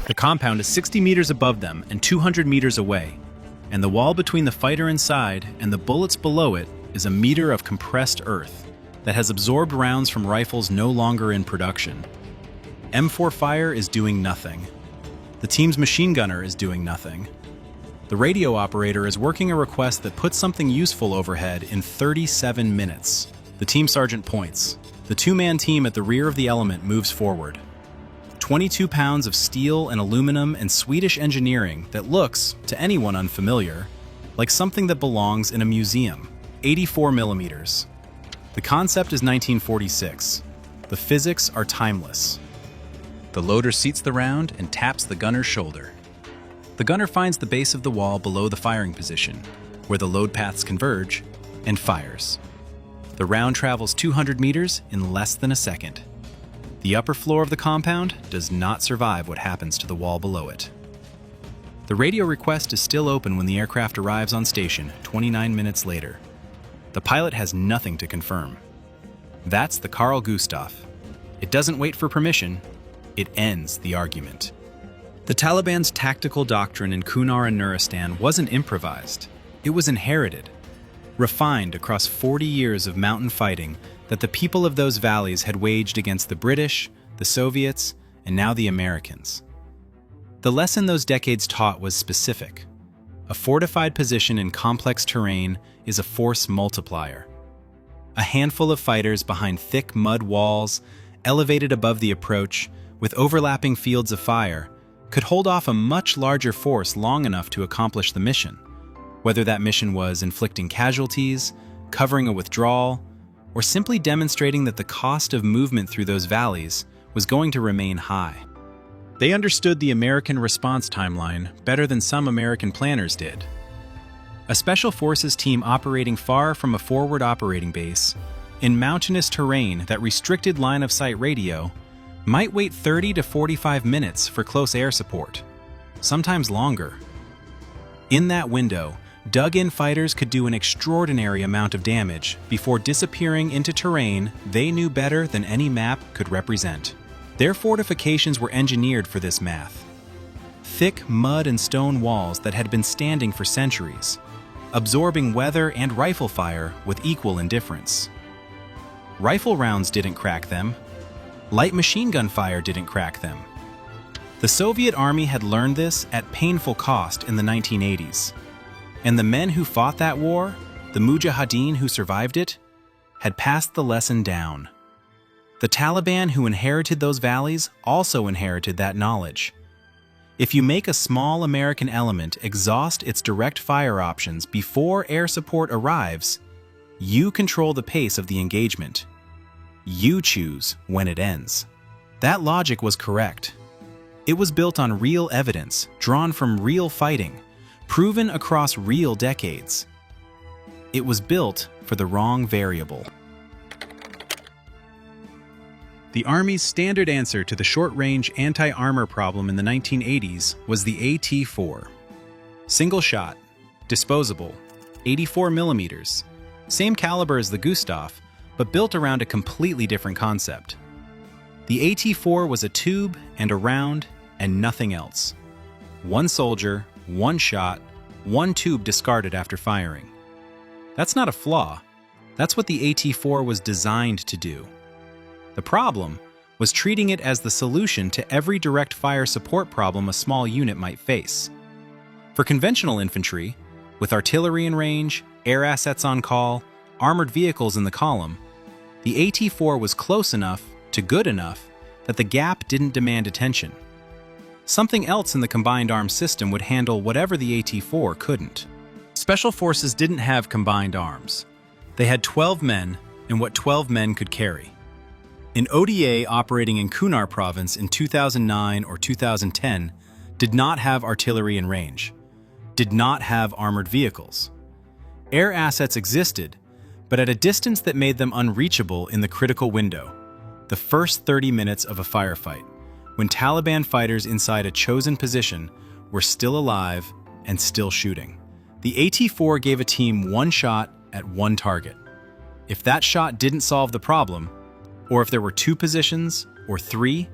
The compound is 60 meters above them and 200 meters away, and the wall between the fighter inside and the bullets below it is a meter of compressed earth that has absorbed rounds from rifles no longer in production. M4 fire is doing nothing. The team's machine gunner is doing nothing. The radio operator is working a request that puts something useful overhead in 37 minutes. The team sergeant points. The two-man team at the rear of the element moves forward. 22 pounds of steel and aluminum and Swedish engineering that looks, to anyone unfamiliar, like something that belongs in a museum. 84 millimeters. The concept is 1946. The physics are timeless. The loader seats the round and taps the gunner's shoulder. The gunner finds the base of the wall below the firing position, where the load paths converge, and fires. The round travels 200 meters in less than a second. The upper floor of the compound does not survive what happens to the wall below it. The radio request is still open when the aircraft arrives on station 29 minutes later. The pilot has nothing to confirm. That's the Carl Gustaf. It doesn't wait for permission. It ends the argument. The Taliban's tactical doctrine in Kunar and Nuristan wasn't improvised. It was inherited, refined across 40 years of mountain fighting that the people of those valleys had waged against the British, the Soviets, and now the Americans. The lesson those decades taught was specific. A fortified position in complex terrain is a force multiplier. A handful of fighters behind thick mud walls, elevated above the approach, with overlapping fields of fire, could hold off a much larger force long enough to accomplish the mission, whether that mission was inflicting casualties, covering a withdrawal, or simply demonstrating that the cost of movement through those valleys was going to remain high. They understood the American response timeline better than some American planners did. A Special Forces team operating far from a forward operating base, in mountainous terrain that restricted line-of-sight radio, might wait 30 to 45 minutes for close air support, sometimes longer. In that window, dug-in fighters could do an extraordinary amount of damage before disappearing into terrain they knew better than any map could represent. Their fortifications were engineered for this math. Thick mud and stone walls that had been standing for centuries, absorbing weather and rifle fire with equal indifference. Rifle rounds didn't crack them. Light machine gun fire didn't crack them. The Soviet Army had learned this at painful cost in the 1980s. And the men who fought that war, the mujahideen who survived it, had passed the lesson down. The Taliban who inherited those valleys also inherited that knowledge. If you make a small American element exhaust its direct fire options before air support arrives, you control the pace of the engagement. You choose when it ends. That logic was correct. It was built on real evidence, drawn from real fighting, proven across real decades. It was built for the wrong variable. The Army's standard answer to the short-range anti-armor problem in the 1980s was the AT4. Single shot, disposable, 84 millimeters, same caliber as the Gustaf, but built around a completely different concept. The AT4 was a tube and a round and nothing else. One soldier, one shot, one tube discarded after firing. That's not a flaw. That's what the AT4 was designed to do. The problem was treating it as the solution to every direct fire support problem a small unit might face. For conventional infantry, with artillery in range, air assets on call, armored vehicles in the column, the AT4 was close enough to good enough that the gap didn't demand attention. Something else in the combined arms system would handle whatever the AT4 couldn't. Special Forces didn't have combined arms. They had 12 men and what 12 men could carry. An ODA operating in Kunar province in 2009 or 2010 did not have artillery in range, did not have armored vehicles. Air assets existed, but at a distance that made them unreachable in the critical window, the first 30 minutes of a firefight, when Taliban fighters inside a chosen position were still alive and still shooting. The AT4 gave a team one shot at one target. If that shot didn't solve the problem, Or if there were 2 positions, or 3,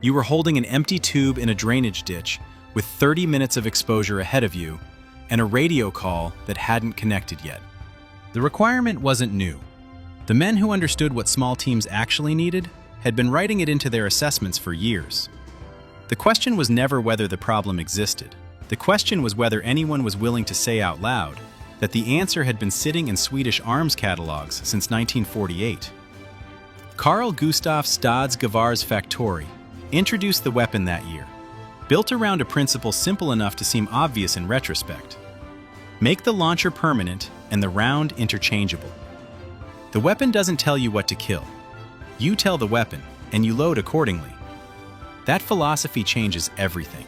you were holding an empty tube in a drainage ditch with 30 minutes of exposure ahead of you and a radio call that hadn't connected yet. The requirement wasn't new. The men who understood what small teams actually needed had been writing it into their assessments for years. The question was never whether the problem existed. The question was whether anyone was willing to say out loud that the answer had been sitting in Swedish arms catalogs since 1948. Carl Gustaf Stadsgevärs Factory introduced the weapon that year, built around a principle simple enough to seem obvious in retrospect. Make the launcher permanent and the round interchangeable. The weapon doesn't tell you what to kill. You tell the weapon, and you load accordingly. That philosophy changes everything.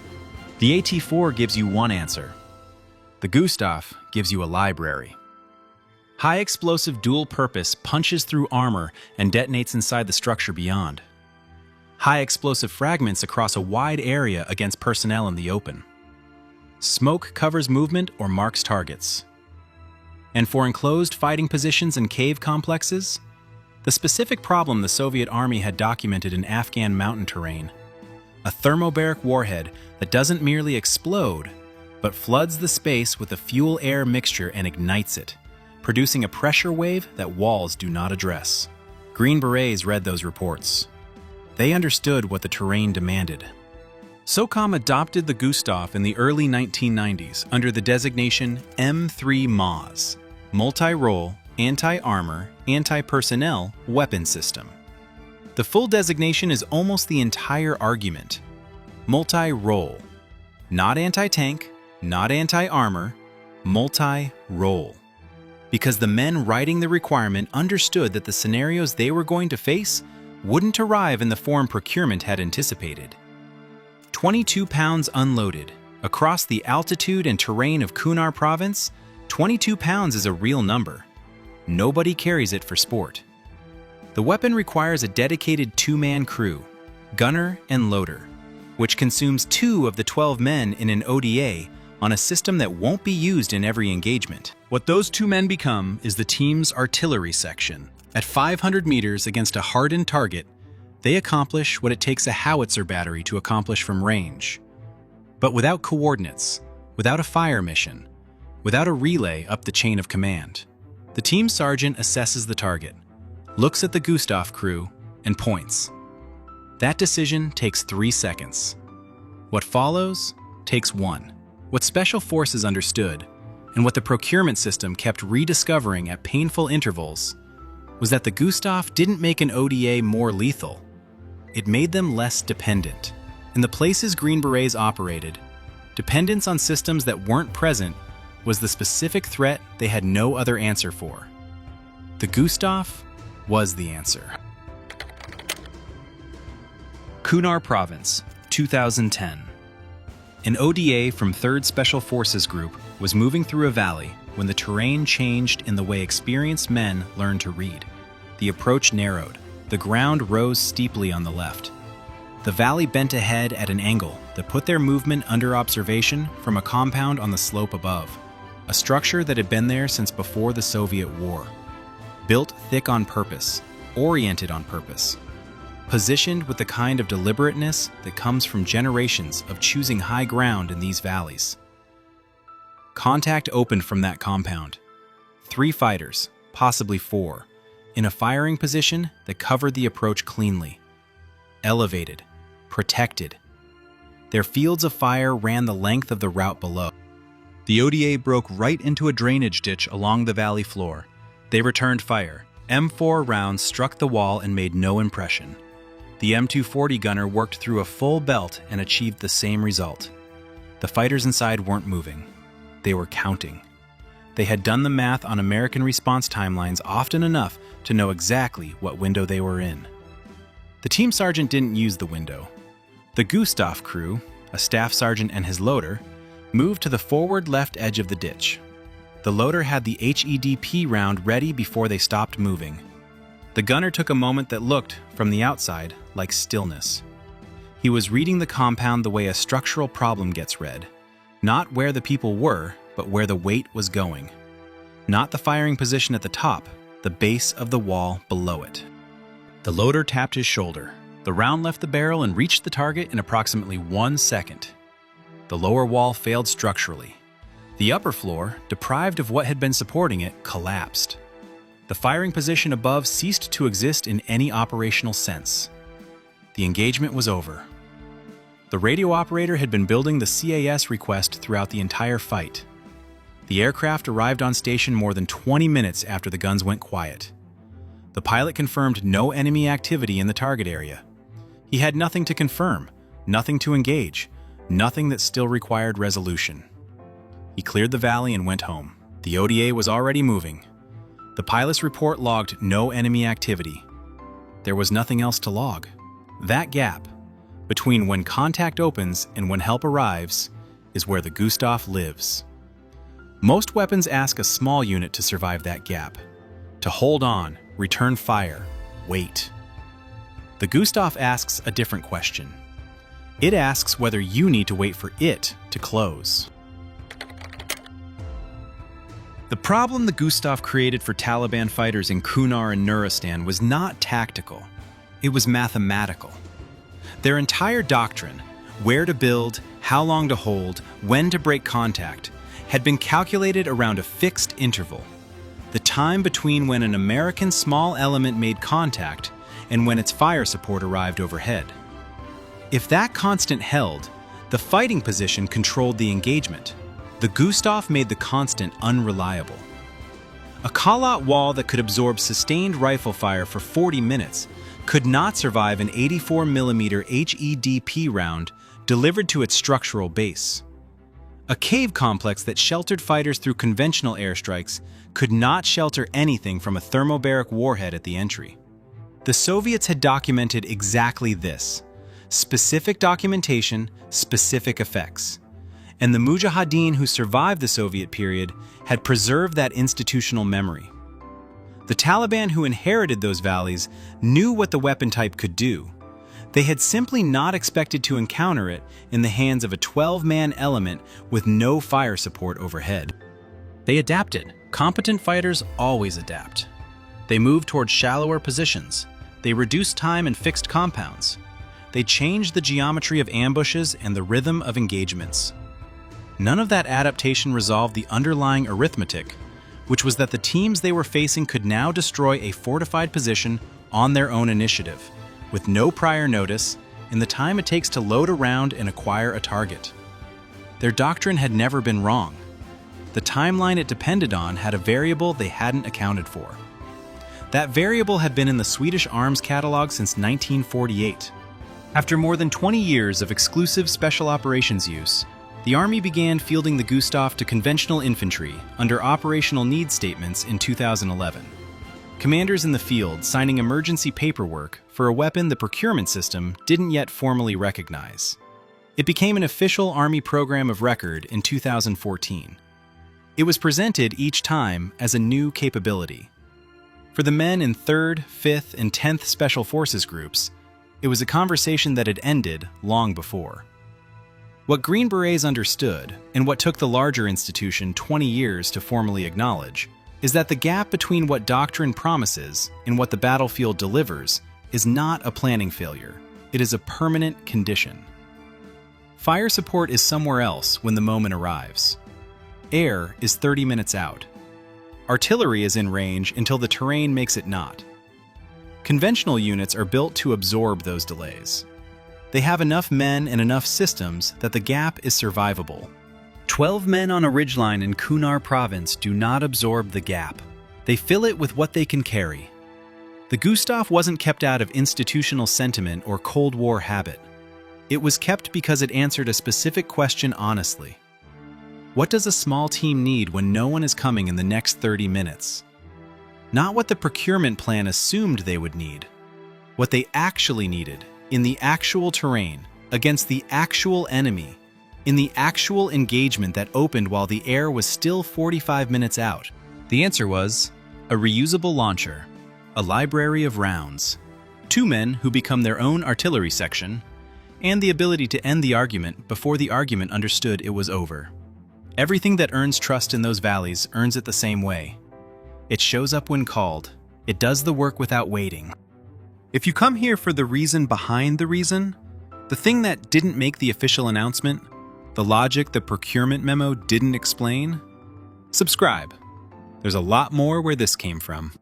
The AT4 gives you one answer. The Gustaf gives you a library. High explosive dual purpose punches through armor and detonates inside the structure beyond. High explosive fragments across a wide area against personnel in the open. Smoke covers movement or marks targets. And for enclosed fighting positions and cave complexes, the specific problem the Soviet Army had documented in Afghan mountain terrain, a thermobaric warhead that doesn't merely explode, but floods the space with a fuel-air mixture and ignites it, producing a pressure wave that walls do not address. Green Berets read those reports. They understood what the terrain demanded. SOCOM adopted the Gustaf in the early 1990s under the designation M3 MAAWS, Multi-Role, Anti-Armor, Anti-Personnel Weapon System. The full designation is almost the entire argument. Multi-Role. Not anti-tank, not anti-armor, multi-role. Because the men writing the requirement understood that the scenarios they were going to face wouldn't arrive in the form procurement had anticipated. 22 pounds unloaded. Across the altitude and terrain of Kunar province, 22 pounds is a real number. Nobody carries it for sport. The weapon requires a dedicated 2-man crew, gunner and loader, which consumes 2 of the 12 men in an ODA on a system that won't be used in every engagement. What those 2 men become is the team's artillery section. At 500 meters against a hardened target, they accomplish what it takes a howitzer battery to accomplish from range. But without coordinates, without a fire mission, without a relay up the chain of command. The team sergeant assesses the target, looks at the Gustaf crew, and points. That decision takes 3 seconds. What follows takes 1. What Special Forces understood, and what the procurement system kept rediscovering at painful intervals, was that the Gustaf didn't make an ODA more lethal. It made them less dependent. In the places Green Berets operated, dependence on systems that weren't present was the specific threat they had no other answer for. The Gustaf was the answer. Kunar Province, 2010. An ODA from 3rd Special Forces Group was moving through a valley when the terrain changed in the way experienced men learned to read. The approach narrowed. The ground rose steeply on the left. The valley bent ahead at an angle that put their movement under observation from a compound on the slope above, a structure that had been there since before the Soviet War. Built thick on purpose, oriented on purpose, positioned with the kind of deliberateness that comes from generations of choosing high ground in these valleys. Contact opened from that compound. 3 fighters, possibly 4, in a firing position that covered the approach cleanly. Elevated, protected. Their fields of fire ran the length of the route below. The ODA broke right into a drainage ditch along the valley floor. They returned fire. M4 rounds struck the wall and made no impression. The M240 gunner worked through a full belt and achieved the same result. The fighters inside weren't moving. They were counting. They had done the math on American response timelines often enough to know exactly what window they were in. The team sergeant didn't use the window. The Gustaf crew, a staff sergeant and his loader, moved to the forward left edge of the ditch. The loader had the HEDP round ready before they stopped moving. The gunner took a moment that looked, from the outside, like stillness. He was reading the compound the way a structural problem gets read. Not where the people were, but where the weight was going. Not the firing position at the top, the base of the wall below it. The loader tapped his shoulder. The round left the barrel and reached the target in approximately 1 second. The lower wall failed structurally. The upper floor, deprived of what had been supporting it, collapsed. The firing position above ceased to exist in any operational sense. The engagement was over. The radio operator had been building the CAS request throughout the entire fight. The aircraft arrived on station more than 20 minutes after the guns went quiet. The pilot confirmed no enemy activity in the target area. He had nothing to confirm, nothing to engage, nothing that still required resolution. He cleared the valley and went home. The ODA was already moving. The pilot's report logged no enemy activity. There was nothing else to log. That gap, between when contact opens and when help arrives, is where the Gustaf lives. Most weapons ask a small unit to survive that gap. To hold on, return fire, wait. The Gustaf asks a different question. It asks whether you need to wait for it to close. The problem the Gustaf created for Taliban fighters in Kunar and Nuristan was not tactical. It was mathematical. Their entire doctrine, where to build, how long to hold, when to break contact, had been calculated around a fixed interval. The time between when an American small element made contact and when its fire support arrived overhead. If that constant held, the fighting position controlled the engagement. The Gustaf made the constant unreliable. A call-out wall that could absorb sustained rifle fire for 40 minutes could not survive an 84mm HEDP round delivered to its structural base. A cave complex that sheltered fighters through conventional airstrikes could not shelter anything from a thermobaric warhead at the entry. The Soviets had documented exactly this: specific documentation, specific effects. And the Mujahideen who survived the Soviet period had preserved that institutional memory. The Taliban who inherited those valleys knew what the weapon type could do. They had simply not expected to encounter it in the hands of a 12-man element with no fire support overhead. They adapted. Competent fighters always adapt. They moved toward shallower positions. They reduced time and fixed compounds. They changed the geometry of ambushes and the rhythm of engagements. None of that adaptation resolved the underlying arithmetic, which was that the teams they were facing could now destroy a fortified position on their own initiative, with no prior notice, in the time it takes to load a round and acquire a target. Their doctrine had never been wrong. The timeline it depended on had a variable they hadn't accounted for. That variable had been in the Swedish arms catalog since 1948. After more than 20 years of exclusive special operations use, the Army began fielding the Gustaf to conventional infantry under operational needs statements in 2011. Commanders in the field signing emergency paperwork for a weapon the procurement system didn't yet formally recognize. It became an official Army program of record in 2014. It was presented each time as a new capability. For the men in 3rd, 5th, and 10th Special Forces groups, it was a conversation that had ended long before. What Green Berets understood, and what took the larger institution 20 years to formally acknowledge, is that the gap between what doctrine promises and what the battlefield delivers is not a planning failure. It is a permanent condition. Fire support is somewhere else when the moment arrives. Air is 30 minutes out. Artillery is in range until the terrain makes it not. Conventional units are built to absorb those delays. They have enough men and enough systems that the gap is survivable. 12 men on a ridgeline in Kunar province do not absorb the gap. They fill it with what they can carry. The Gustaf wasn't kept out of institutional sentiment or Cold War habit. It was kept because it answered a specific question honestly. What does a small team need when no one is coming in the next 30 minutes? Not what the procurement plan assumed they would need. What they actually needed, in the actual terrain, against the actual enemy, in the actual engagement that opened while the air was still 45 minutes out. The answer was a reusable launcher, a library of rounds, 2 men who become their own artillery section, and the ability to end the argument before the argument understood it was over. Everything that earns trust in those valleys earns it the same way. It shows up when called. It does the work without waiting. If you come here for the reason behind the reason, the thing that didn't make the official announcement, the logic the procurement memo didn't explain, subscribe. There's a lot more where this came from.